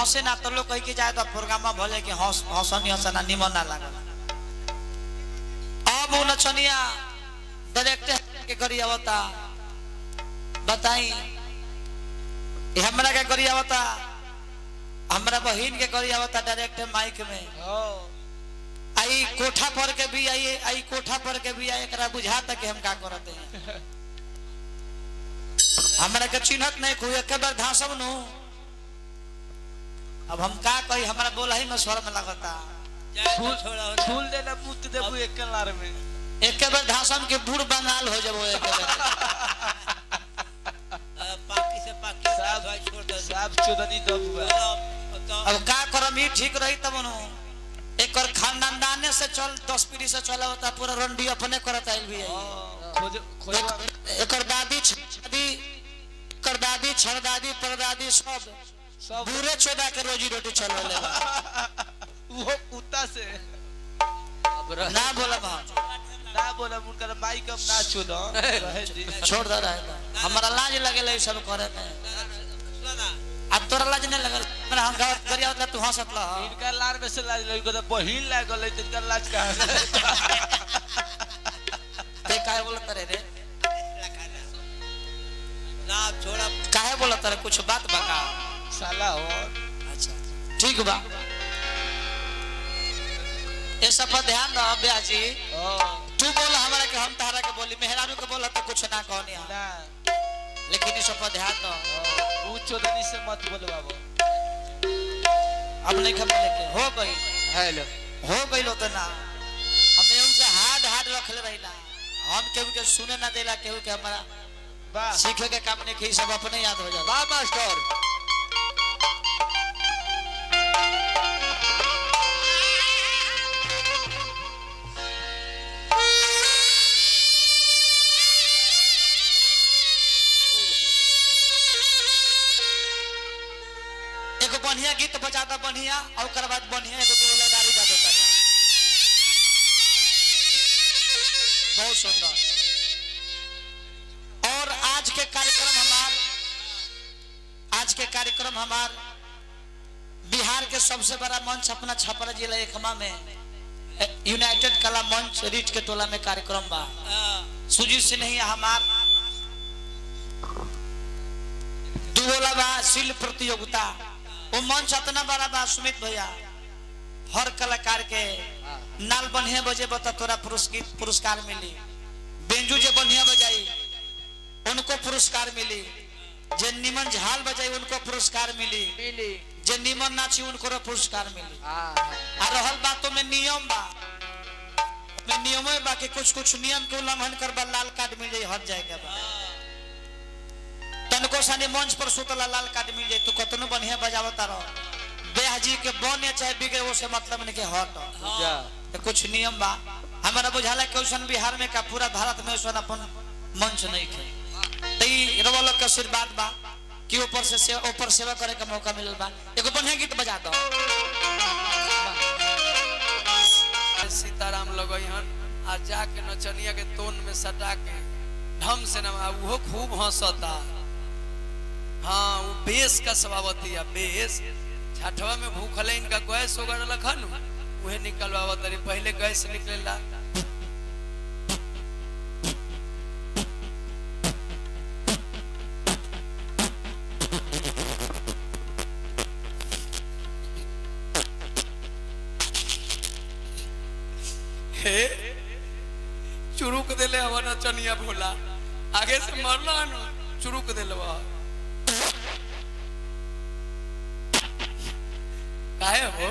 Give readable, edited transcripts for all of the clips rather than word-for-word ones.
हंसे ना तो लोग कह के जाए तो प्रोग्राम भले कि हंसनी हंसना निमन ना लगा। अब वो नचनिया डायरेक्टर के करी आवता बताई हमरा के करी आवता हमरा बहन के करी आवता डायरेक्ट माइक में आई कोठा पर के भी आई कोठा पर के भी आई एकरा बुझाता कि हम का करते हैं हमरा के चिन्हत नहीं कोई एक बार धासब नु अब हम का कही हमरा बोला ही में स्वर में लगता फूल देना पुत देबू एक लार में एक बार धासम के बूढ़ बंगाल हो जबो एक बार पाकी से पाकी साहब भाई छोड़ दो साहब चोदनी दबुआ अब का करम ही ठीक रही तब नु एक और खानदाने से चल 10 पीढ़ी से चला होता पूरा रंडी अपने करत आइल भी है एक और दादी छड़दादी परदादी सब पूरे चोदा के रोजी रोटी चलवा ले वो कुत्ता से ना बोला ना बोला उनका माइक अब ना छोड़ रहे जी छोड़ दे रहा हमारा लाज लगेला ई सब करे में सुना अब तोरा लाज नहीं लगल मेरा हम गाँव गरिया मतलब तू हंसत ल इनका लार में से लाज लगी तो बहिन लागल है इनका लाज कहां ते काहे बोलत रे रे ना छोड़ा काहे बोलत रे कुछ बात बका साला हो अच्छा ठीक बा ये सब पर ध्यान दो ब्याजी तू बोल हमरा के हम तारा के बोली मेहरारू के बोला तो कुछ ना कहनी ना लेकिन ये सब पर ध्यान दो वो चोदनी से मत बोलो बाबू अब नहीं खबर लेके हो गई हेलो हो गई लो तो ना हमें उनसे हाथ रख ले रही ना हम केहू के सुने ना देला केहू के हमारा वाह सीखे के काम नहीं की सब अपने याद हो जाला वाह मास्टर बढ़िया गीत बजाता बढ़िया और कर बाद बढ़िया एगो दुलादारी गा देता है बहुत सुंदर। और आज के कार्यक्रम हमार बिहार के सबसे बड़ा मंच अपना छपरा जिला एकमा में यूनाइटेड कला मंच रीट के टोला में कार्यक्रम बा सुजीत सिंह नहीं हमार दुगोला बा शिल्प प्रतियोगिता वो मंच इतना बड़ा बा सुमित भैया हर कलाकार के नाल बढ़िया बजे बता तोरा पुरस्कार मिली बेंजू जे बढ़िया बजाई उनको पुरस्कार मिली जे निमन झाल बजाई उनको पुरस्कार मिली जे निमन नाची उनको पुरस्कार मिली आ रहल बातों में नियम बा में नियम है बाकी कुछ नियम के उल्लंघन करबा लाल कार्ड मिल जाए हट जाएगा तनको सानी मंच पर सुतला लाल कार्ड मिल जाए तो कतनो बढ़िया बजावता रहो बेहाजी के बने चाहे बिगड़े वो से मतलब नहीं के हट तो कुछ नियम बा हमारा बुझाला के ओसन बिहार में का पूरा भारत में ओसन अपन मंच नहीं थे तई रवल के आशीर्वाद बा कि ऊपर सेवा करे का मौका मिलल बा एगो बढ़िया गीत बजा दो सीताराम लगन आ जाके नचनिया के तोन में सटा के ढंग से ना वो खूब हंसता हाँ वो बेस का सभापति है बेस छठवा में भूखले इनका गैस वगैरह लखन वह निकलवा तरी पहले गैस निकलेला चुरुक देले हवा नचनिया भोला आगे से मरला चुरुक देलवा काहे हो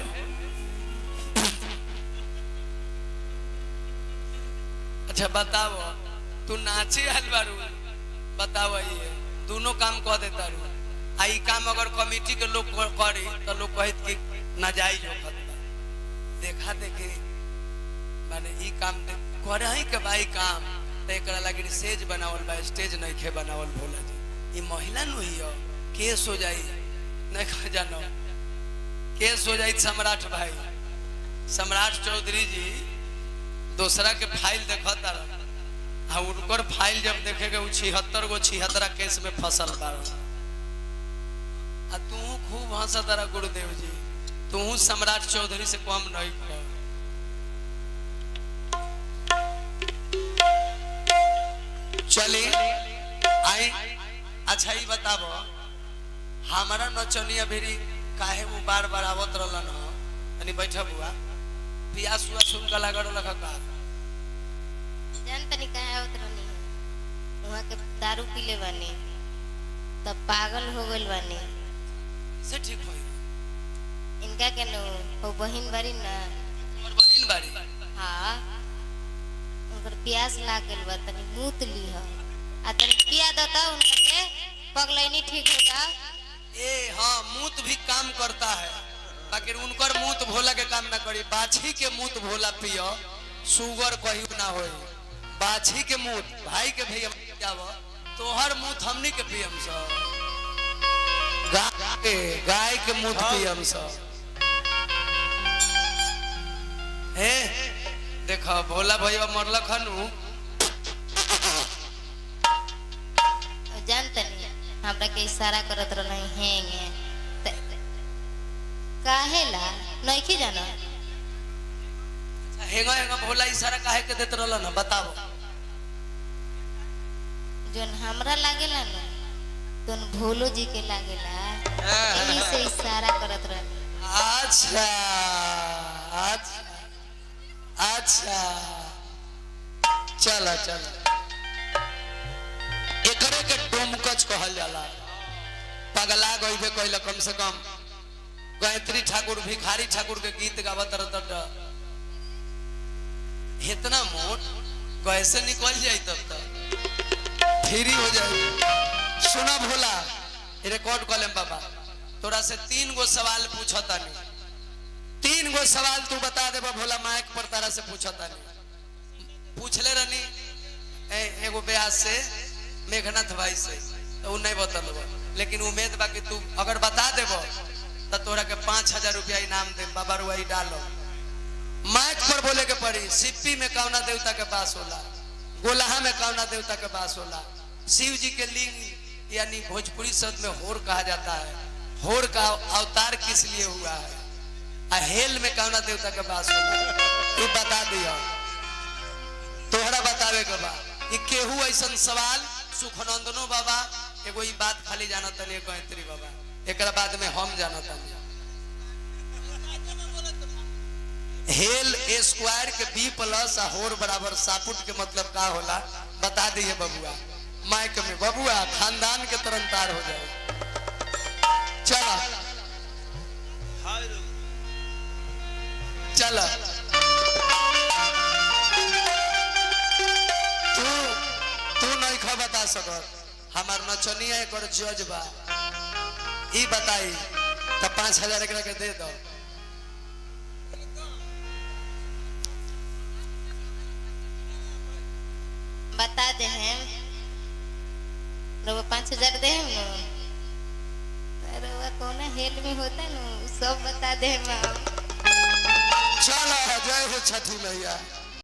अच्छा बताओ तू नाचे आल बारू बताओ ये दोनों काम कह देता रू आई काम अगर कमेटी के लोग करी तो लोग कहत कि नाजायज होता देखा देखे माने ई काम करे ही के भाई काम तो एकरा लगी स्टेज बनावल बा स्टेज नहीं खे बनावल भोला जी ई महिला नु हियो केस हो जाई नहीं कह जानो केस हो जाई सम्राट भाई सम्राट चौधरी जी दूसरा के फाइल देखता रहा उनकर फाइल जब देखेगा वो 76 गो 76 केस में फसल बा आ तू खूब हंसा तारा गुरुदेव जी, तू सम्राट चौधरी से कम नहीं कर। चली आई। अच्छा ही बताबो हमारा नचनिया भेरी काहे वो बार बार आवत रहलन हो, तनी बैठा बुआ पियास हुआ सुन का लागल लखा का जान तनी काहे आवत रहनी है, वहाँ के दारू पीले बानी तब पागल हो गइल बानी से ठीक होई। इनका के नो हो बहिन बारी ना, और बहिन बारी हाँ उनकर प्यास लाग गइल बा, तनी मूत ली ह आ तनी पिया देता उनका के पगलैनी ठीक हो जा। ए हाँ मूत भी काम करता है, बाकी उनकर मूत भोला के काम ना करी। बाछी के मूत भोला पियो शुगर कहीं ना होई। बाछी के मूत भाई के भैया जाव तोहर मूत हमनी के पियम सब, गाय के मूत पियम सब। हे देखो भोला भैया मरल खनु जान तनी हमरा के इशारा करत रहनी हेंगे काहे ला नहीं की जाना। हेंगा हेंगा भोला इशारा काहे के देत रहल ना बताओ। जोन हमरा लागेला ना तोन भोलो जी के लागेला, यही से इशारा करत रहनी। अच्छा अच्छा अच्छा चला चला एकरे के डोमकच कहल जाला। पगला गइबे कहला कम से कम गायत्री ठाकुर भिखारी ठाकुर के गीत गावत रहत इतना मोट कैसे निकल जाई तब तक फ्री हो जाए। सुना भोला रिकॉर्ड कर लेम बाबा, तोरा से 3 गो सवाल पूछता नहीं, 3 गो सवाल तू बता दे भोला माइक पर तारा से पूछता नहीं। पूछले रहनी एगो ब्याह से मेघनाथ भाई से तो उ नहीं बतल, लेकिन उम्मीद बा कि तू अगर बता देबो तो तोरा के 5000 रुपया इनाम दे। बाबा रुआई डालो माइक पर बोले के पड़ी। सिप्पी में कौना देवता के पास होला, गोलाहा में कौना देवता के पास होला। शिव जी के लिंग यानी भोजपुरी शब्द में होर कहा जाता है, होर का अवतार किस लिए हुआ है, हेल में कौना देवता के पास होला ये बता दियो। तोहरा बतावे के बा ये केहू ऐसा सवाल सुखनंदनो बाबा एगो ई बात खाली जाना तनी गायत्री बाबा, एकरा बाद में हम जाना तनी हेल ए स्क्वायर के बी प्लस होर बराबर सापुट के मतलब का होला बता दिए बबुआ माइक में। बबुआ खानदान के तरनतार हो जाए। चला चला तू नहीं खा बता सकत, हमार नचनिया एक जज बा ई बताई तो 5000 एकरा के दे दो। बता दे हम रोवा 5000 दे हम रोवा कौन हेल में होता ना सब बता दे हम। चलो जय हो छठी मैया।